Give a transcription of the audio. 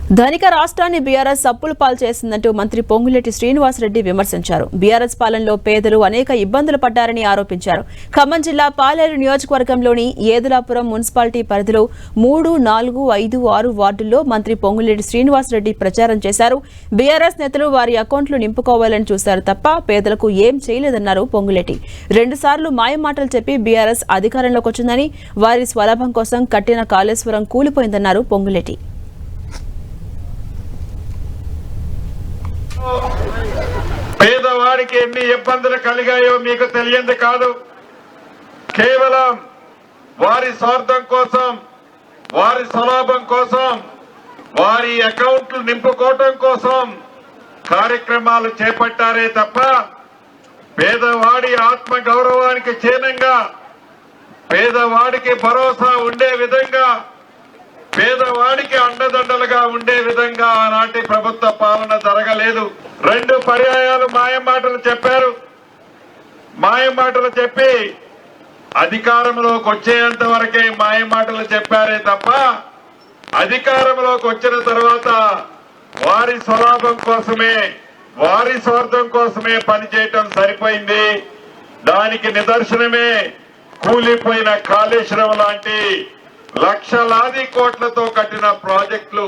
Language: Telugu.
ధనిక రాష్ట్రాన్ని బీఆర్ఎస్ అప్పుల పాలు చేసిందంటూ మంత్రి పొంగులేటి శ్రీనివాసరెడ్డి విమర్శించారు. బీఆర్ఎస్ పాలనలో పేదలు అనేక ఇబ్బందులు పడ్డారని ఆరోపించారు. ఖమ్మం జిల్లా పాలేరు నియోజకవర్గంలోని ఏదులాపురం మున్సిపాలిటీ పరిధిలో 3, 4, 5, 6 వార్డుల్లో మంత్రి పొంగులేటి శ్రీనివాసరెడ్డి ప్రచారం చేశారు. బీఆర్ఎస్ నేతలు వారి అకౌంట్లు నింపుకోవాలని చూశారు తప్ప పేదలకు ఏం చేయలేదన్నారు పొంగులేటి. 2 సార్లు మాయమాటలు చెప్పి బీఆర్ఎస్ అధికారంలోకి వచ్చిందని, వారి స్వలాభం కోసం కట్టిన కాళేశ్వరం కూలిపోయిందన్నారు పొంగులేటి. పేదవాడికి ఎన్ని ఇబ్బందులు కలిగాయో మీకు తెలియంది కాదు. కేవలం వారి స్వార్థం కోసం, వారి స్వలాభం కోసం, వారి అకౌంట్లు నింపుకోవటం కోసం కార్యక్రమాలు చేపట్టారే తప్ప పేదవాడి ఆత్మ గౌరవానికి చిహ్నంగా, పేదవాడికి భరోసా ఉండే విధంగా, పేదవాడికి అండదండలుగా ఉండే విధంగా ఆనాటి ప్రభుత్వ పాలన జరగలేదు. 2 పర్యాయాలు మాయమాటలు చెప్పారు. మాయమాటలు చెప్పి అధికారంలోకి వచ్చేంత వరకే మాయమాటలు చెప్పారే తప్ప అధికారంలోకి వచ్చిన తర్వాత వారి స్వలాభం కోసమే, వారి స్వార్థం కోసమే పనిచేయటం సరిపోయింది. దానికి నిదర్శనమే కూలిపోయిన కాళేశ్వరం లాంటి లక్షలాది కోట్లతో కట్టిన ప్రాజెక్టులు